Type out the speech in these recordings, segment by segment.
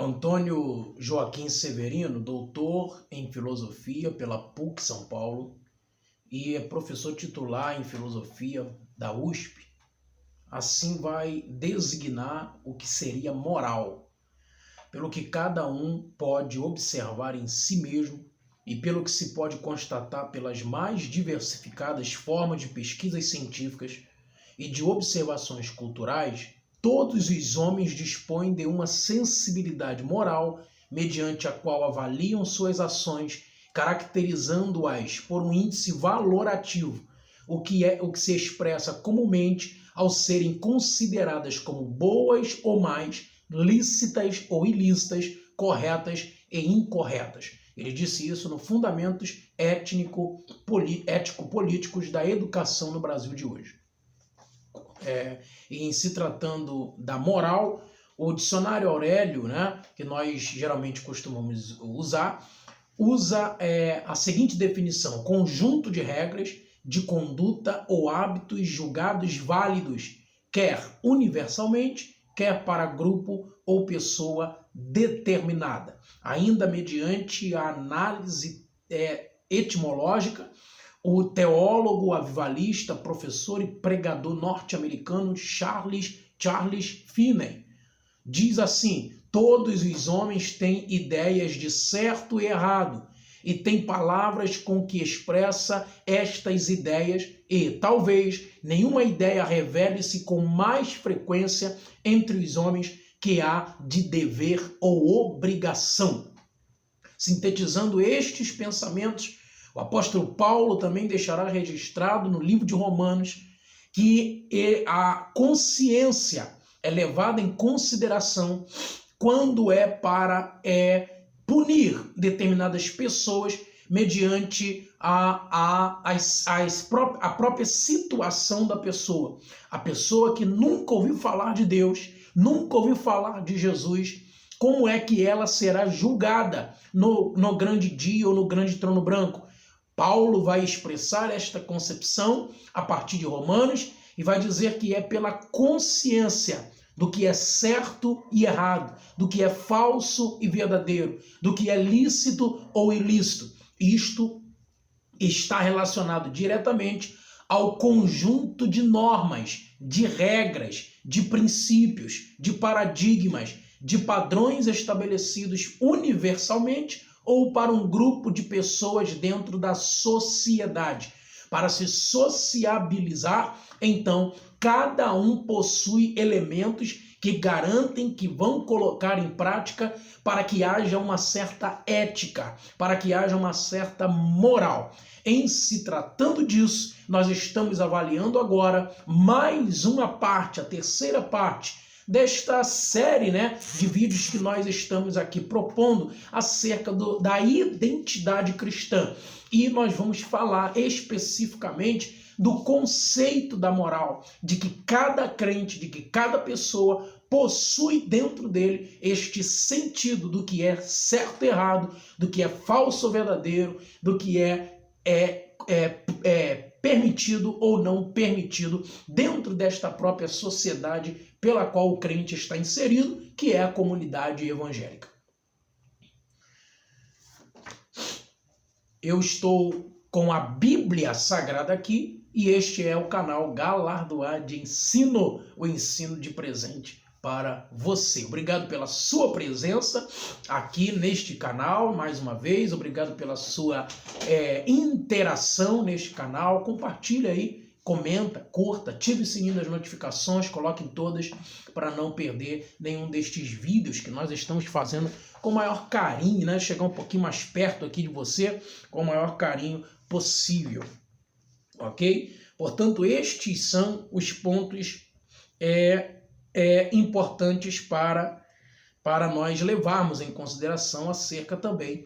Antônio Joaquim Severino, doutor em filosofia pela PUC São Paulo e é professor titular em filosofia da USP, assim vai designar o que seria moral, pelo que cada um pode observar em si mesmo e pelo que se pode constatar pelas mais diversificadas formas de pesquisas científicas e de observações culturais. Todos os homens dispõem de uma sensibilidade moral, mediante a qual avaliam suas ações, caracterizando-as por um índice valorativo, o que se expressa comumente ao serem consideradas como boas ou más, lícitas ou ilícitas, corretas e incorretas. Ele disse isso no Fundamentos Ético-Políticos da Educação no Brasil de hoje. Em se tratando da moral, o dicionário Aurélio, que nós geralmente costumamos usar, usa a seguinte definição: conjunto de regras de conduta ou hábitos julgados válidos, quer universalmente, quer para grupo ou pessoa determinada. Ainda mediante a análise etimológica, o teólogo avivalista, professor e pregador norte-americano Charles Finney diz assim: todos os homens têm ideias de certo e errado e têm palavras com que expressa estas ideias e, talvez, nenhuma ideia revele-se com mais frequência entre os homens que a de dever ou obrigação. Sintetizando estes pensamentos, o apóstolo Paulo também deixará registrado no livro de Romanos que a consciência é levada em consideração quando é para punir determinadas pessoas mediante a própria situação da pessoa. A pessoa que nunca ouviu falar de Deus, nunca ouviu falar de Jesus, como é que ela será julgada no grande dia ou no grande trono branco? Paulo vai expressar esta concepção a partir de Romanos e vai dizer que é pela consciência do que é certo e errado, do que é falso e verdadeiro, do que é lícito ou ilícito. Isto está relacionado diretamente ao conjunto de normas, de regras, de princípios, de paradigmas, de padrões estabelecidos universalmente ou para um grupo de pessoas dentro da sociedade. Para se sociabilizar, então, cada um possui elementos que garantem que vão colocar em prática para que haja uma certa ética, para que haja uma certa moral. Em se tratando disso, nós estamos avaliando agora mais uma parte, a terceira parte, desta série de vídeos que nós estamos aqui propondo acerca da identidade cristã. E nós vamos falar especificamente do conceito da moral, de que cada crente, de que cada pessoa possui dentro dele este sentido do que é certo e errado, do que é falso ou verdadeiro, do que é permitido ou não permitido dentro desta própria sociedade pela qual o crente está inserido, que é a comunidade evangélica. Eu estou com a Bíblia Sagrada aqui e este é o canal Galardoar de Ensino, o ensino de presente para você. Obrigado pela sua presença aqui neste canal, mais uma vez. Obrigado pela sua interação neste canal. Compartilha aí, comenta, curta, ative o sininho das notificações, coloque todas para não perder nenhum destes vídeos que nós estamos fazendo com o maior carinho, chegar um pouquinho mais perto aqui de você, com o maior carinho possível, ok? Portanto, estes são os pontos importantes para nós levarmos em consideração acerca também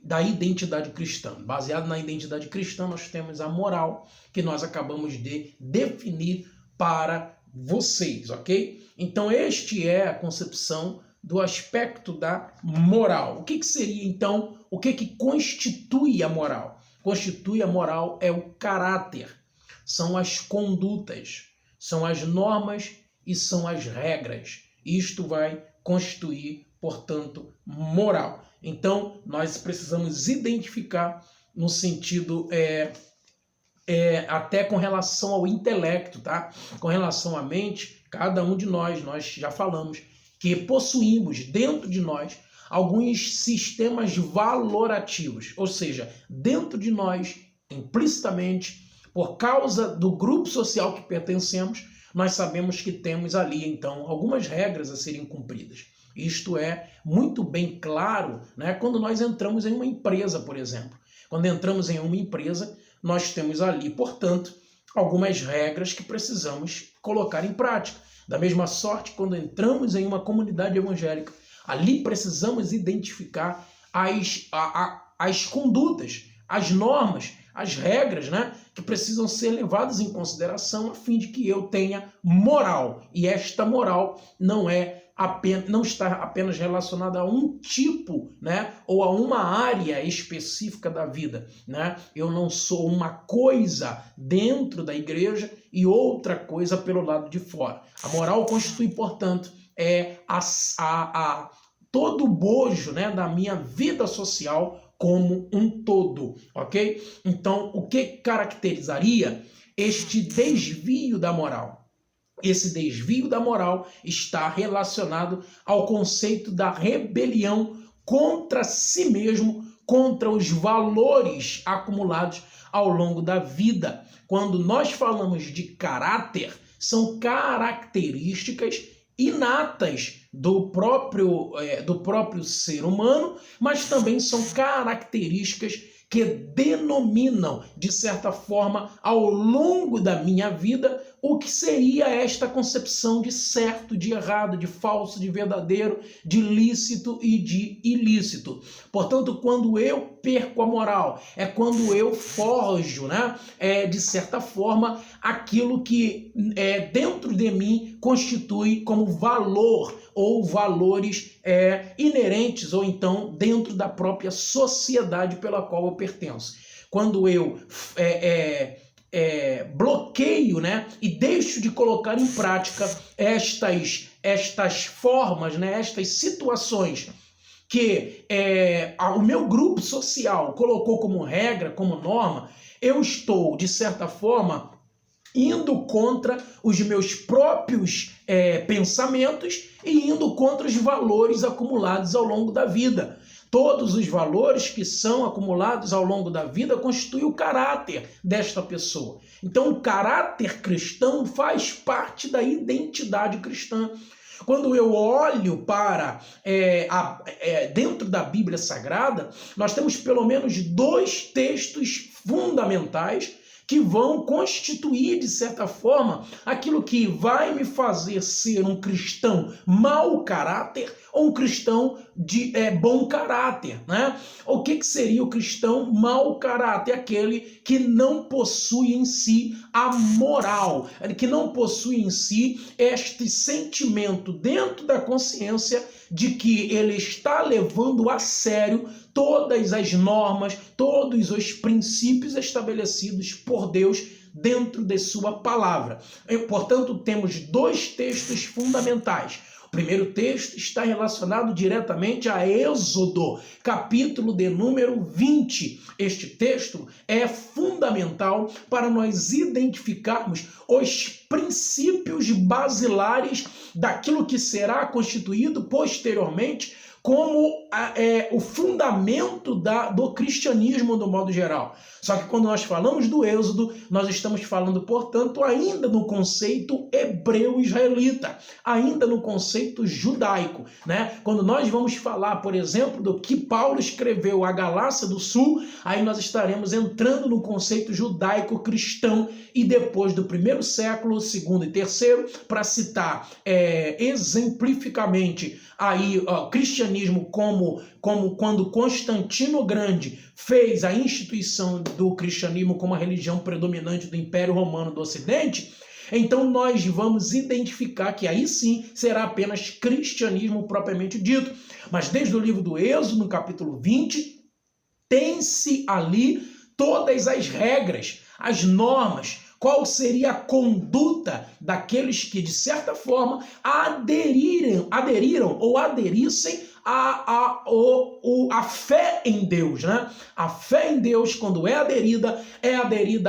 da identidade cristã. Baseado na identidade cristã, nós temos a moral que nós acabamos de definir para vocês, ok? Então, este é a concepção do aspecto da moral. O que seria, então, o que constitui a moral? Constitui a moral é o caráter, são as condutas, são as normas e são as regras. Isto vai constituir, portanto, moral. Então, nós precisamos identificar no sentido até com relação ao intelecto, tá? Com relação à mente, cada um de nós já falamos que possuímos dentro de nós alguns sistemas valorativos, ou seja, dentro de nós, implicitamente, por causa do grupo social que pertencemos, nós sabemos que temos ali, então, algumas regras a serem cumpridas. Isto é muito bem claro, né, quando nós entramos em uma empresa, por exemplo. Quando entramos em uma empresa, nós temos ali, portanto, algumas regras que precisamos colocar em prática. Da mesma sorte, quando entramos em uma comunidade evangélica, ali precisamos identificar as condutas, as normas, as regras, né, que precisam ser levadas em consideração a fim de que eu tenha moral. E esta moral não está apenas relacionada a um tipo, né, ou a uma área específica da vida, né? Eu não sou uma coisa dentro da igreja e outra coisa pelo lado de fora. A moral constitui, portanto, todo o bojo, né, da minha vida social como um todo, ok? Então, o que caracterizaria este desvio da moral? Esse desvio da moral está relacionado ao conceito da rebelião contra si mesmo, contra os valores acumulados ao longo da vida. Quando nós falamos de caráter, são características inatas do próprio ser humano, mas também são características que denominam, de certa forma, ao longo da minha vida, o que seria esta concepção de certo, de errado, de falso, de verdadeiro, de lícito e de ilícito. Portanto, quando eu perco a moral, é quando eu forjo, né, de certa forma, aquilo que dentro de mim constitui como valor ou valores inerentes, ou então dentro da própria sociedade pela qual eu pertenço. Quando eu bloqueio, né, e deixo de colocar em prática estas formas, né, estas situações que o meu grupo social colocou como regra, como norma, eu estou, de certa forma, indo contra os meus próprios pensamentos e indo contra os valores acumulados ao longo da vida. Todos os valores que são acumulados ao longo da vida constituem o caráter desta pessoa. Então, o caráter cristão faz parte da identidade cristã. Quando eu olho para dentro da Bíblia Sagrada, nós temos pelo menos 2 textos fundamentais que vão constituir, de certa forma, aquilo que vai me fazer ser um cristão mau caráter ou um cristão de bom caráter, né? O que seria o cristão mau caráter? Aquele que não possui em si a moral, que não possui em si este sentimento dentro da consciência de que ele está levando a sério todas as normas, todos os princípios estabelecidos por Deus dentro de sua palavra. Portanto, temos 2 textos fundamentais. O primeiro texto está relacionado diretamente a Êxodo, capítulo de número 20. Este texto é fundamental para nós identificarmos os princípios basilares daquilo que será constituído posteriormente como o fundamento do cristianismo do modo geral. Só que quando nós falamos do Êxodo, nós estamos falando, portanto, ainda no conceito hebreu-israelita, ainda no conceito judaico, né? Quando nós vamos falar, por exemplo, do que Paulo escreveu à Galácia do Sul, aí nós estaremos entrando no conceito judaico-cristão e depois do 1º século, 2º e 3º, para citar exemplificamente aí o cristianismo como quando Constantino Grande fez a instituição do cristianismo como a religião predominante do Império Romano do Ocidente, então nós vamos identificar que aí sim será apenas cristianismo propriamente dito. Mas desde o livro do Êxodo, no capítulo 20, tem-se ali todas as regras, as normas, Qual seria a conduta daqueles que, de certa forma, aderiram ou aderissem a fé em Deus, né? A fé em Deus, quando é aderida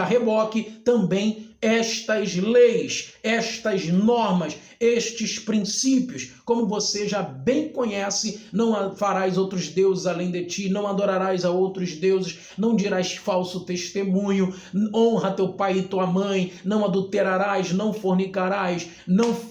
a reboque também estas leis, estas normas, estes princípios, como você já bem conhece: não farás outros deuses além de ti, não adorarás a outros deuses, não dirás falso testemunho, honra teu pai e tua mãe, não adulterarás, não fornicarás, não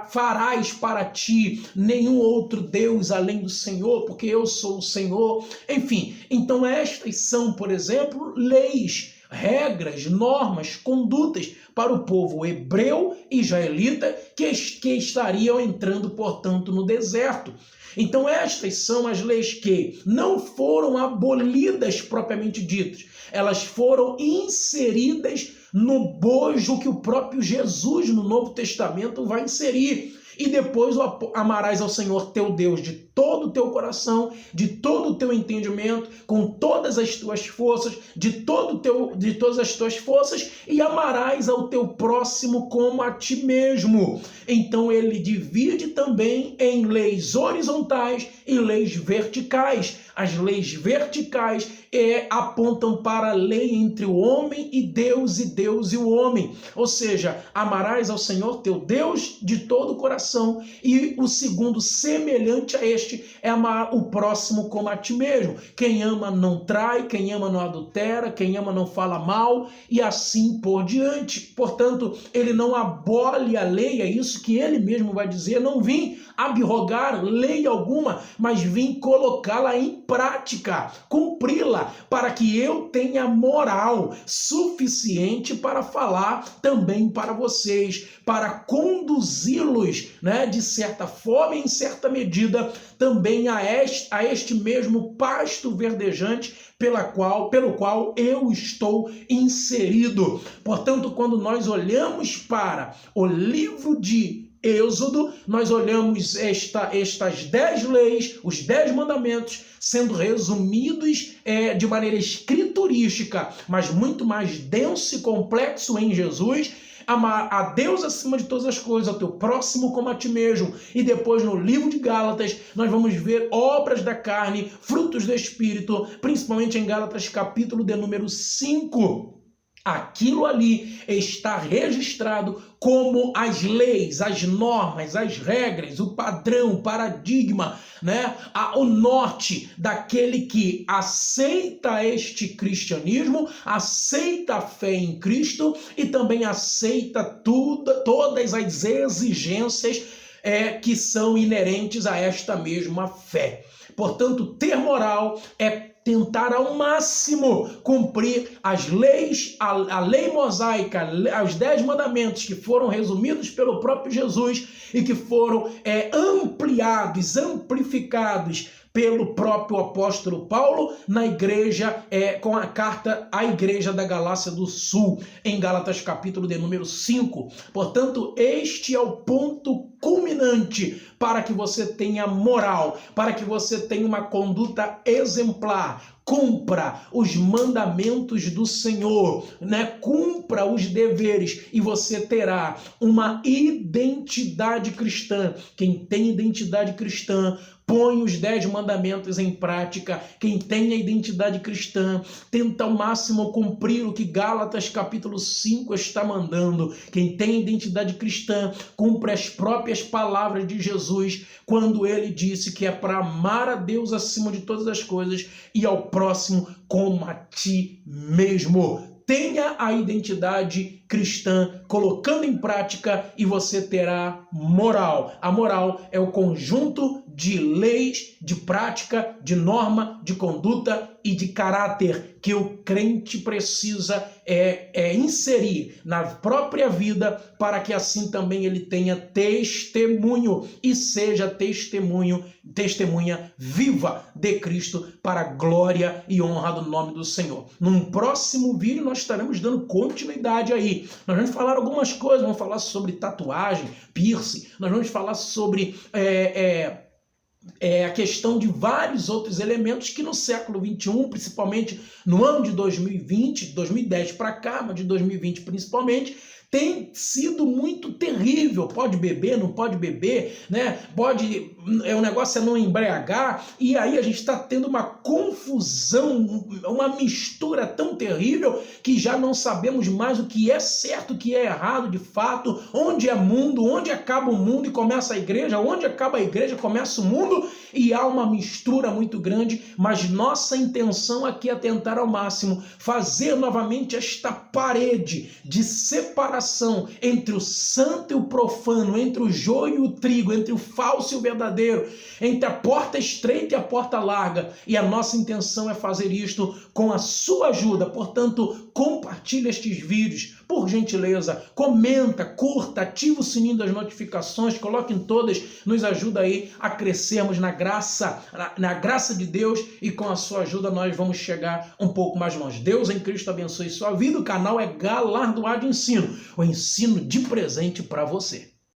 farás para ti nenhum outro Deus além do Senhor, porque eu sou o Senhor. Enfim, então estas são, por exemplo, leis, regras, normas, condutas para o povo hebreu e israelita que estariam entrando, portanto, no deserto. Então estas são as leis que não foram abolidas propriamente ditas, elas foram inseridas no bojo que o próprio Jesus no Novo Testamento vai inserir. E depois amarás ao Senhor teu Deus de todo o teu coração, de todo o teu entendimento, com todas as tuas forças, de todas as tuas forças, e amarás ao teu próximo como a ti mesmo. Então ele divide também em leis horizontais e leis verticais. As leis verticais apontam para a lei entre o homem e Deus e o homem. Ou seja, amarás ao Senhor teu Deus de todo o coração. E o segundo, semelhante a este, é amar o próximo como a ti mesmo. Quem ama não trai, quem ama não adultera, quem ama não fala mal, e assim por diante. Portanto, ele não abole a lei, é isso que ele mesmo vai dizer: não vim abrogar lei alguma, mas vim colocá-la em prática, cumpri-la, para que eu tenha moral suficiente para falar também para vocês, para conduzi-los, né, de certa forma e em certa medida também a este mesmo pasto verdejante pelo qual eu estou inserido. Portanto, quando nós olhamos para o livro de Êxodo, nós olhamos estas 10 leis, os 10 mandamentos, sendo resumidos de maneira escriturística, mas muito mais denso e complexo em Jesus. Amar a Deus acima de todas as coisas, ao teu próximo como a ti mesmo. E depois no livro de Gálatas, nós vamos ver obras da carne, frutos do Espírito, principalmente em Gálatas capítulo de número 5. Aquilo ali está registrado como as leis, as normas, as regras, o padrão, o paradigma, né? O norte daquele que aceita este cristianismo, aceita a fé em Cristo e também aceita todas as exigências que são inerentes a esta mesma fé. Portanto, ter moral é tentar ao máximo cumprir as leis, a lei mosaica, os 10 mandamentos que foram resumidos pelo próprio Jesus e que foram ampliados, amplificados pelo próprio apóstolo Paulo na igreja, com a carta à igreja da Galácia do Sul, em Gálatas capítulo de número 5. Portanto, este é o ponto culminante para que você tenha moral, para que você tenha uma conduta exemplar. Cumpra os mandamentos do Senhor, né? Cumpra os deveres e você terá uma identidade cristã. Quem tem identidade cristã põe os 10 mandamentos em prática. Quem tem a identidade cristã tenta ao máximo cumprir o que Gálatas capítulo 5 está mandando. Quem tem a identidade cristã cumpre as próprias palavras de Jesus quando ele disse que é para amar a Deus acima de todas as coisas e ao próximo como a ti mesmo. Tenha a identidade cristã colocando em prática e você terá moral. A moral é o conjunto de leis, de prática, de norma, de conduta e de caráter que o crente precisa inserir na própria vida para que assim também ele tenha testemunho e seja testemunha viva de Cristo para a glória e honra do nome do Senhor. Num próximo vídeo nós estaremos dando continuidade aí. Nós vamos falar algumas coisas, vamos falar sobre tatuagem, piercing, nós vamos falar sobre a questão de vários outros elementos que no século XXI, principalmente no ano de 2020, 2010 para cá, mas de 2020 principalmente, tem sido muito terrível. Pode beber, não pode beber, né? O negócio é não embriagar, e aí a gente está tendo uma confusão, uma mistura tão terrível que já não sabemos mais o que é certo, o que é errado de fato, onde é mundo, onde acaba o mundo e começa a igreja, onde acaba a igreja começa o mundo, e há uma mistura muito grande, mas nossa intenção aqui é tentar ao máximo fazer novamente esta parede de separação entre o santo e o profano, entre o joio e o trigo, entre o falso e o verdadeiro, entre a porta estreita e a porta larga. E a nossa intenção é fazer isto com a sua ajuda. Portanto, compartilhe estes vídeos, por gentileza, comenta, curta, ativa o sininho das notificações, coloque em todas, nos ajuda aí a crescermos na graça de Deus, e com a sua ajuda nós vamos chegar um pouco mais longe. Deus em Cristo abençoe sua vida. O canal é Galardoar de Ensino, o ensino de presente para você.